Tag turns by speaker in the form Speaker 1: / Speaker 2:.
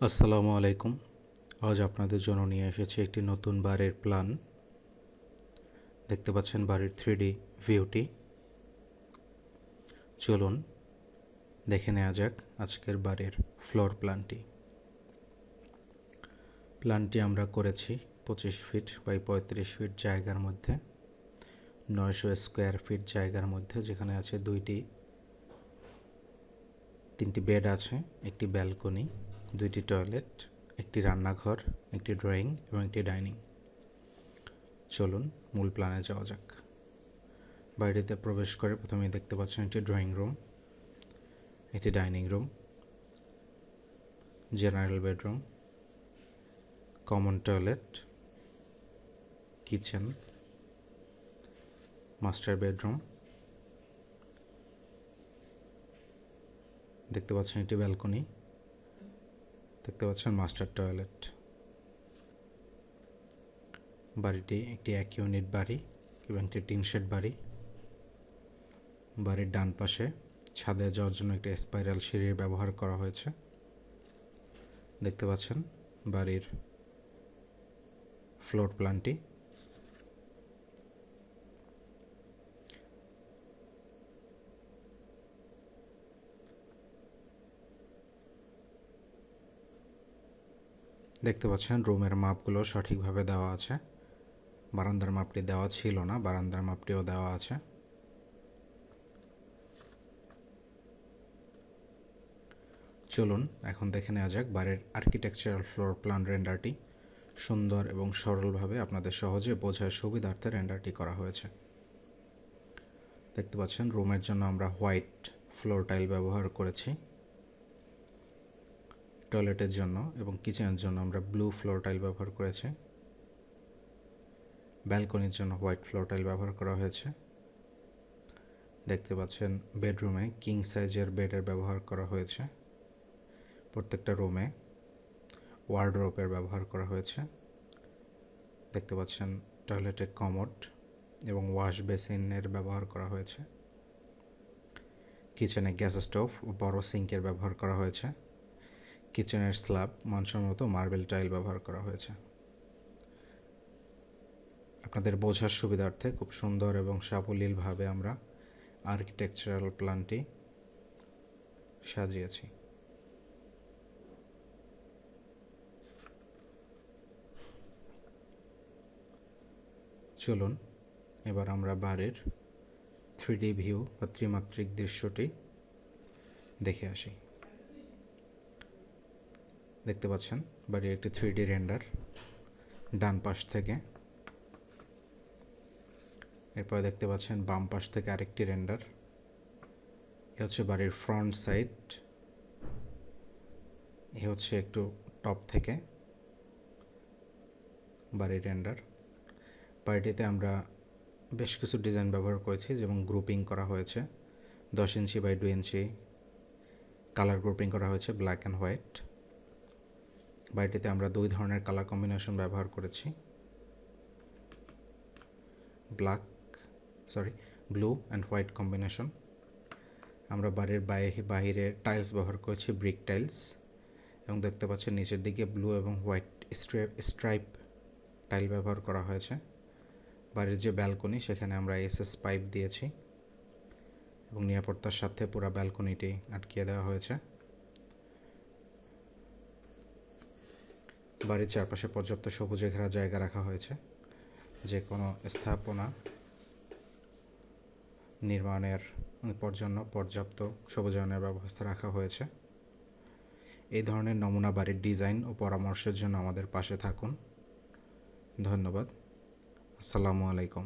Speaker 1: আসসালামু আলাইকুম। আজ আপনাদের জন্য নিয়ে এসেছি একটি নতুন বাড়ির প্ল্যান। দেখতে পাচ্ছেন বাড়ির 3D ভিউটি। চলুন দেখে নেওয়া যাক আজকের বাড়ির ফ্লোর প্ল্যানটি আমরা করেছি 25 ফিট বাই 35 ফিট জায়গার মধ্যে, 900 স্কোয়ার ফিট জায়গার মধ্যে, যেখানে আছে তিনটি বেড আছে, একটি ব্যালকনি, 2টি টয়লেট, একটি রান্নাঘর, একটি ড্রয়িং এবং একটি ডাইনিং। চলুন মূল প্ল্যানে যাওয়া যাক। বাড়িতে প্রবেশ করে প্রথমেই দেখতে পাচ্ছেন একটি ড্রয়িং রুম, একটি dining room, general bedroom, common toilet, kitchen, master bedroom. দেখতে পাচ্ছেন একটি ব্যালকনি, দেখতে পাচ্ছেন মাস্টার টয়লেট। বাড়িটি একটি 1 ইউনিট বাড়ি এবং একটি টিন শেড বাড়ি। বাড়ির ডান পাশে ছাদে যাওয়ার জন্য একটি স্পাইরাল সিঁড়ির ব্যবহার করা হয়েছে। দেখতে পাচ্ছেন বাড়ির ফ্লোর প্ল্যানটি। দেখতে পাচ্ছেন রুমের মাপগুলো সঠিকভাবে দেওয়া আছে। বারান্দার মাপটি দেওয়া ছিল না, বারান্দার মাপটিও দেওয়া আছে। চলুন এখন দেখে নেওয়া যাক বাড়ির আর্কিটেকচারাল ফ্লোর প্ল্যান রেন্ডারটি। সুন্দর এবং সরলভাবে আপনাদের সহজে বোঝার সুবিধার্থে রেন্ডারটি করা হয়েছে। দেখতে পাচ্ছেন রুমের জন্য আমরা হোয়াইট ফ্লোর টাইল ব্যবহার করেছি। টয়লেটের জন্য এবং কিচেনের জন্য আমরা ব্লু ফ্লোর টাইল ব্যবহার করেছি। ব্যালকনির জন্য হোয়াইট ফ্লোর টাইল ব্যবহার করা হয়েছে। দেখতে পাচ্ছেন বেডরুমে কিং সাইজের বেডের ব্যবহার করা হয়েছে। প্রত্যেকটা রুমে ওয়ার্ডরোবের ব্যবহার করা হয়েছে। দেখতে পাচ্ছেন টয়লেটে কমোড এবং ওয়াশ বেসিনের ব্যবহার করা হয়েছে। কিচেনে গ্যাস স্টোভ ও বড় সিঙ্কের ব্যবহার করা হয়েছে। কিচেনের স্ল্যাব মানসম্মত মার্বেল টাইল ব্যবহার করা হয়েছে। আপনাদের বোঝার সুবিধার্থে খুব সুন্দর এবং সাবলীলভাবে আমরা আর্কিটেকচারাল প্ল্যানটি সাজিয়েছি। চলুন এবার আমরা বাড়ির 3D ভিউ বা ত্রিমাত্রিক দৃশ্যটি দেখে আসি। দেখতে পাচ্ছেন বাড়ির একটি 3D রেন্ডার ডান পাশ থেকে। এরপরে দেখতে পাচ্ছেন বাম পাশ থেকে আরেকটি রেন্ডার। এ হচ্ছে বাড়ির ফ্রন্ট সাইড, এ হচ্ছে একটু টপ থেকে বাড়ির রেন্ডার। বাড়িটিতে আমরা বেশ কিছু ডিজাইন ব্যবহার করেছি, যেমন গ্রুপিং করা হয়েছে 10 inch by 2 inch, colour grouping করা হয়েছে ব্ল্যাক অ্যান্ড হোয়াইট। বাড়িটিতে আমরা 2 ধরনের কালার কম্বিনেশন ব্যবহার করেছি, ব্লু অ্যান্ড হোয়াইট কম্বিনেশন। আমরা বাড়ির বাহিরে টাইলস ব্যবহার করেছি ব্রিক টাইলস, এবং দেখতে পাচ্ছেন নিচের দিকে ব্লু এবং হোয়াইট স্ট্রাইপ টাইল ব্যবহার করা হয়েছে। বাড়ির যে ব্যালকনি সেখানে আমরা এসএস পাইপ দিয়েছি এবং নিরাপত্তার সাথে পুরো ব্যালকনিটি আটকিয়ে দেওয়া হয়েছে। বাড়ির চারপাশে পর্যাপ্ত সবুজে ঘেরা জায়গা রাখা হয়েছে। যে কোনো স্থাপনা নির্মাণের জন্য পর্যাপ্ত সবুজায়নের ব্যবস্থা রাখা হয়েছে। এই ধরনের নমুনা বাড়ির ডিজাইন ও পরামর্শের জন্য আমাদের পাশে থাকুন। ধন্যবাদ। আসসালামু আলাইকুম।